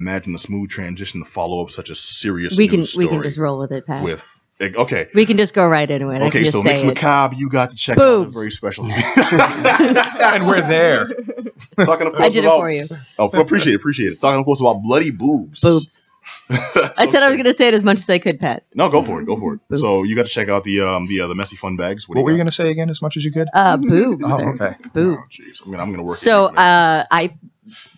imagine a smooth transition to follow up such a serious we news can just roll with it, Pat. Okay. We can just go right into it. Okay, so Mix Macabre, you got to check Boobs. out a very special and we're there. Talking, of course, I did it for you. Oh, appreciate it. Talking, of course, about bloody boobs. Boobs. I said I was going to say it as much as I could, Pat. No, go for it. Boobs. So you got to check out the messy fun bags. What were you going to say again? As much as you could. Boobs. Oh, sir. okay. Boobs. Oh, I'm gonna work. So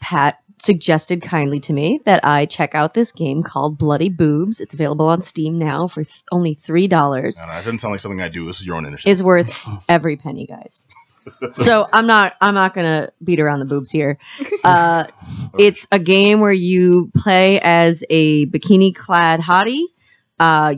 Pat suggested kindly to me that I check out this game called Bloody Boobs. It's available on Steam now for only $3. No, it doesn't sound like something I do. This is your own initiative. It's worth every penny, guys. So I'm not gonna beat around the boobs here. It's a game where you play as a bikini-clad hottie.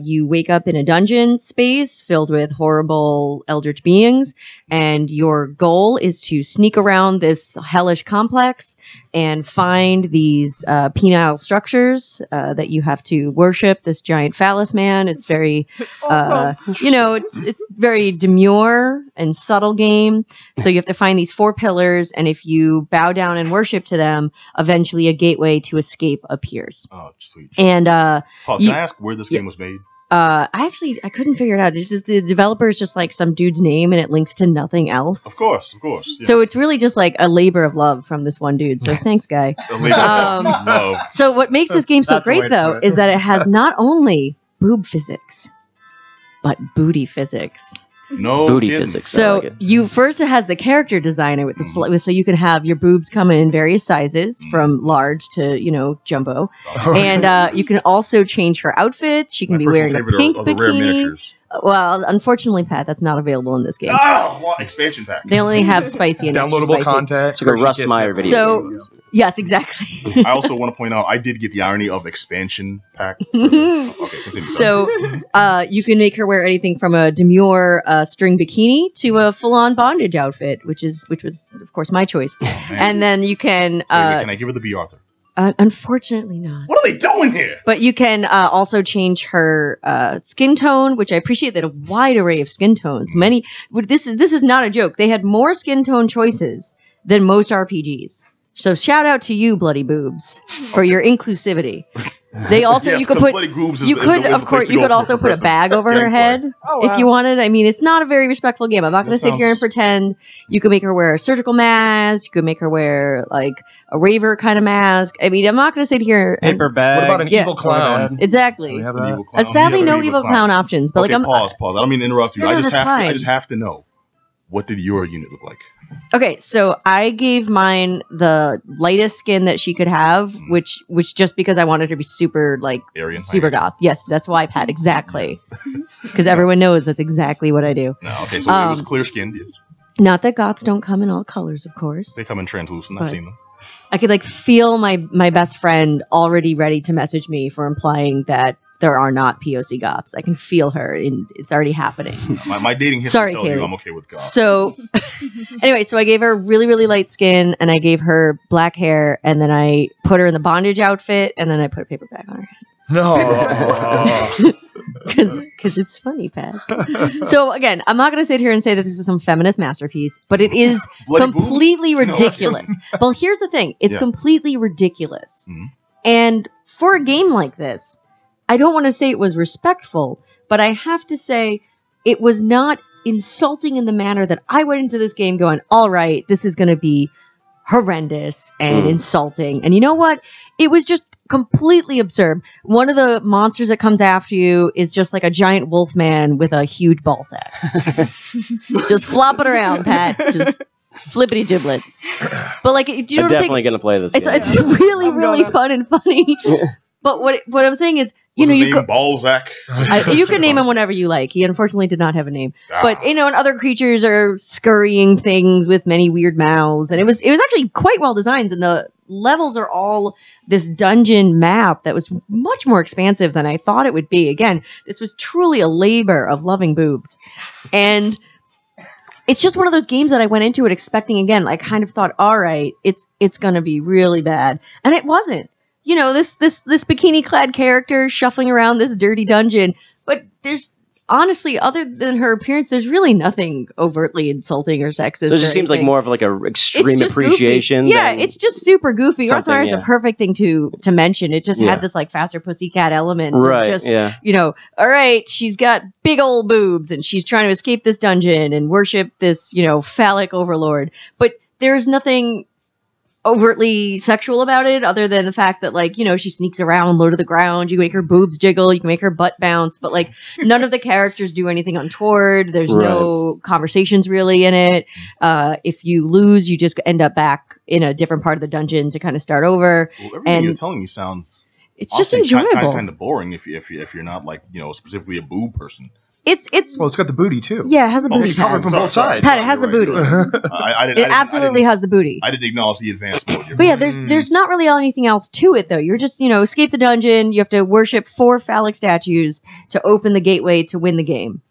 You wake up in a dungeon space filled with horrible eldritch beings, and your goal is to sneak around this hellish complex and find these penile structures that you have to worship. This giant phallus man. It's very, it's very demure and subtle game. So you have to find these 4 pillars, and if you bow down and worship to them, eventually a gateway to escape appears. Oh, sweet. And Paul, can I ask where this game was made? I couldn't figure it out. It's just the developer is just like some dude's name, and it links to nothing else. Of course. Yeah. So it's really just like a labor of love from this one dude. So thanks, guy. A labor of love. So what makes this game so great, though, is that it has not only boob physics, but booty physics. No booty kidding. physics. So like it has the character designer with the so you can have your boobs come in various sizes from large to jumbo, and you can also change her outfit. She can be wearing a pink are the rare bikini. miniatures. Well, unfortunately, Pat, that's not available in this game. Oh, well, expansion pack. They only have spicy and extra Downloadable spicy. content. It's like a Russ Meyer video. So yes, exactly. I also want to point out I did get the irony of expansion pack. Okay, continue. So you can make her wear anything from a demure string bikini to a full-on bondage outfit, which was of course my choice. And then you can Wait, can I give her the B. Arthur? Unfortunately not. What are they doing here? But you can also change her skin tone, which I appreciate that a wide array of skin tones. This is not a joke. They had more skin tone choices than most RPGs. So shout out to you, Bloody Boobs, for your inclusivity. They also you could put of course you could also put a bag over her head if you wanted. I mean, it's not a very respectful game. I'm not going to sit here and pretend. You could make her wear a surgical mask. You could make her wear like a raver kind of mask. I mean, I'm not going to sit here and paper bag. What about an evil clown? Exactly. We have that? Sadly, no evil clown options. But okay, pause. I don't mean to interrupt you. No, I just have to know. What did your unit look like? Okay, so I gave mine the lightest skin that she could have, which just because I wanted her to be super Aryan, super goth. Yes, that's why Pat exactly. Because everyone knows that's exactly what I do. No, okay, so it was clear skinned. Yes. Not that goths don't come in all colors, of course. They come in translucent. I've seen them. I could feel my best friend already ready to message me for implying that there are not POC goths. I can feel her. It's already happening. My dating history tells you I'm okay with goths. So, anyway, so I gave her really, really light skin, and I gave her black hair, and then I put her in the bondage outfit, and then I put a paper bag on her head. No. Because it's funny, Pat. So, again, I'm not going to sit here and say that this is some feminist masterpiece, but it is completely ridiculous. Well, here's the thing. It's completely ridiculous. Mm-hmm. And for a game like this, I don't want to say it was respectful, but I have to say it was not insulting in the manner that I went into this game going, all right, this is going to be horrendous and insulting. And you know what? It was just completely absurd. One of the monsters that comes after you is just like a giant wolf man with a huge ball sack. Just flop it around, Pat. Just flippity giblets. But do you know I'm definitely going to play this game. It's really, really fun and funny. But what I'm saying is, you name Balzac. You can name him whatever you like. He unfortunately did not have a name. But and other creatures are scurrying things with many weird mouths, and it was actually quite well designed. And the levels are all this dungeon map that was much more expansive than I thought it would be. Again, this was truly a labor of loving boobs, and it's just one of those games that I went into it expecting. Again, I kind of thought, all right, it's gonna be really bad, and it wasn't. This bikini-clad character shuffling around this dirty dungeon, but there's honestly, other than her appearance, there's really nothing overtly insulting or sexist. So it just seems like more of like a extreme appreciation. Goofy. Yeah, it's just super goofy. Ross Myers is a perfect thing to mention. It just had this like faster pussycat element. Right. Just, you know, all right, she's got big old boobs and she's trying to escape this dungeon and worship this, you know, phallic overlord. But there's nothing overtly sexual about it other than the fact that, like, you know, she sneaks around low to the ground. You can make her boobs jiggle, you can make her butt bounce, but like none of the characters do anything untoward. There's no conversations really in it. If you lose, you just end up back in a different part of the dungeon to kind of start over. Well, everything you're telling me sounds it's just enjoyable. Kind of boring if you're not, like, you know, specifically a boob person. It's got the booty too. Yeah, it has the booty. It's covered from both sides. Pat, it has the booty. It absolutely has the booty. I didn't acknowledge the advanced mode. But yeah, there's not really anything else to it though. You're just, you know, escape the dungeon. You have to worship 4 phallic statues to open the gateway to win the game.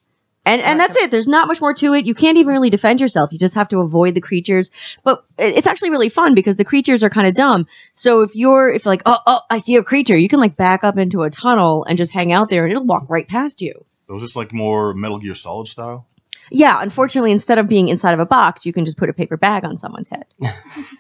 And that's it. There's not much more to it. You can't even really defend yourself. You just have to avoid the creatures. But it's actually really fun because the creatures are kind of dumb. So if you're like, oh, I see a creature, you can like back up into a tunnel and just hang out there and it'll walk right past you. So is this like more Metal Gear Solid style? Yeah, unfortunately, instead of being inside of a box, you can just put a paper bag on someone's head.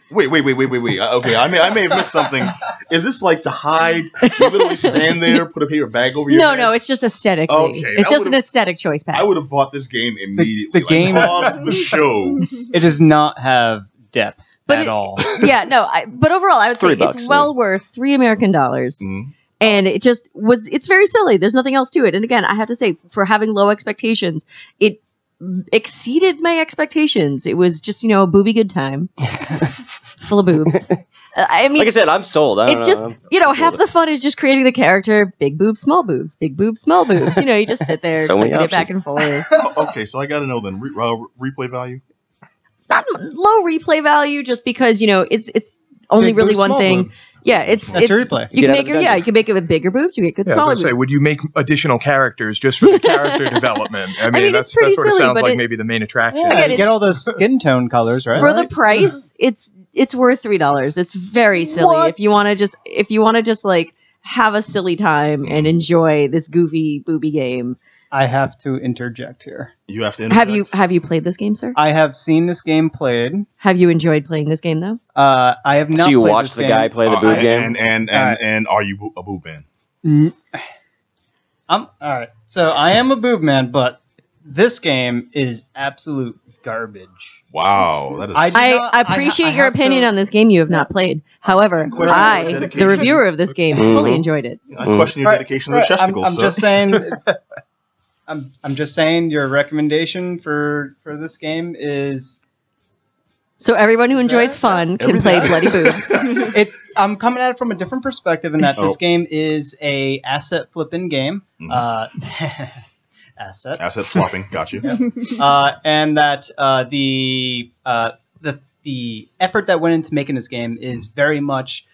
Wait. Okay, I may have missed something. Is this like to hide? You literally stand there, put a paper bag over your head? No, it's just aesthetically. Okay, it's just an aesthetic choice, Pat. I would have bought this game immediately. The game paused the show. It does not have depth at all. Yeah, no. But overall, I would say it's well worth $3 American. Mm-hmm. And it just was, it's very silly. There's nothing else to it. And again, I have to say, for having low expectations, it exceeded my expectations. It was just, you know, a booby good time. Full of boobs. I mean, like I said, I'm sold. It's just, you know, half the fun is just creating the character, big boobs, small boobs, big boobs, small boobs. You know, you just sit there, clicking it back and forth. Okay, so I got to know then, replay value? Not low replay value, just because, you know, it's only big really boob, one thing. Boob. Yeah, it's your replay. You can make it. You can make it with bigger boobs. You make it with smaller boobs. Would you make additional characers just for the character development? I mean that sort of sounds like maybe the main attraction. Yeah, you get all the skin tone colors, right? For the price, it's worth $3. It's very silly. If you want to just like have a silly time and enjoy this goofy booby game. I have to interject here. You have to interject? Have you played this game, sir? I have seen this game played. Have you enjoyed playing this game, though? I have not. So you played watched this the game. guy play the boob game? And are you a boob man? All right. So I am a boob man, but this game is absolute garbage. Wow, that is. I appreciate your opinion on this game you have not played. However, the reviewer of this game, fully enjoyed it. I question your dedication to the chesticles. I'm just saying. I'm just saying your recommendation for this game is. So everyone who enjoys fun can play Bloody Boobs. I'm coming at it from a different perspective in that this game is a asset flipping game. Asset flopping, got you. And that the effort that went into making this game is very much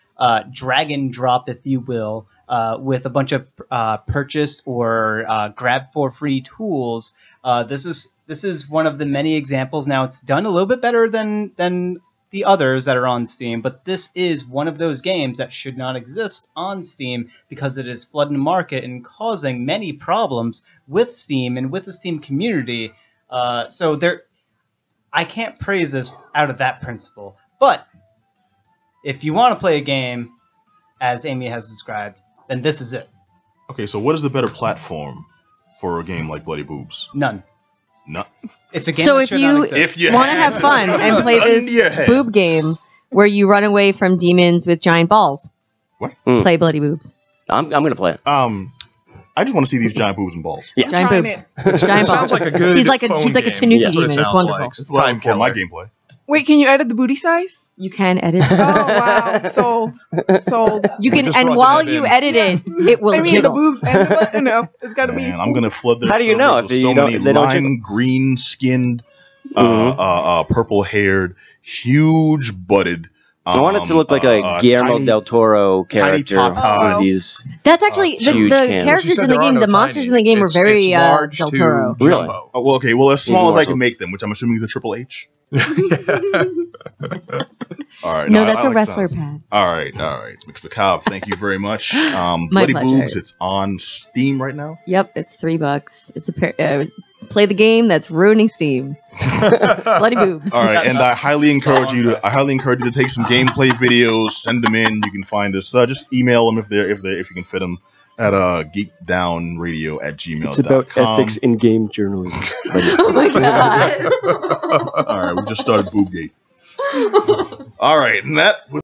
drag and drop, if you will, with a bunch of purchased or grab for free tools. This is one of the many examples. Now it's done a little bit better than the others that are on Steam, but this is one of those games that should not exist on Steam because it is flooding the market and causing many problems with Steam and with the Steam community. So I can't praise this out of that principle. But if you want to play a game, as Amy has described, then this is it. Okay, so what is the better platform for a game like Bloody Boobs? None. No. It's a game so that if should you not exist. want to have fun and play this boob game where you run away from demons with giant balls, play Bloody Boobs. I'm going to play it. I just want to see these giant boobs and balls. Yeah. Giant boobs. Giant balls. Sounds like a good he's like a tanuki game. demon. It's wonderful. Like. This is what I'm for my gameplay. Wait, can you edit the booty size? You can edit. Oh wow, sold. You can, and while you edit it, it will the jiggle. boobs and the you know, it's got to be. I'm gonna flood the. How do you know if so many lime green skinned, purple haired, huge butted, I want it to look like a Guillermo del Toro character. Tata. These That's actually the characters in the game. The monsters in the game are very del Toro. Really? Oh, well, okay. Well, as small as I can make them, which I'm assuming is a Triple H. All right. No, that's a wrestler pad. All right. McCobb, thank you very much. My Bloody pleasure. Boobs, it's on Steam right now. Yep, it's $3. It's play the game that's ruining Steam. Bloody Boobs. All right, and I highly encourage you to take some gameplay videos, send them in. You can find us. Just email them if you can fit them at geekdownradio@gmail.com. It's about ethics in game journalism. Oh my god. All right, we just started Boobgate. All right, and that was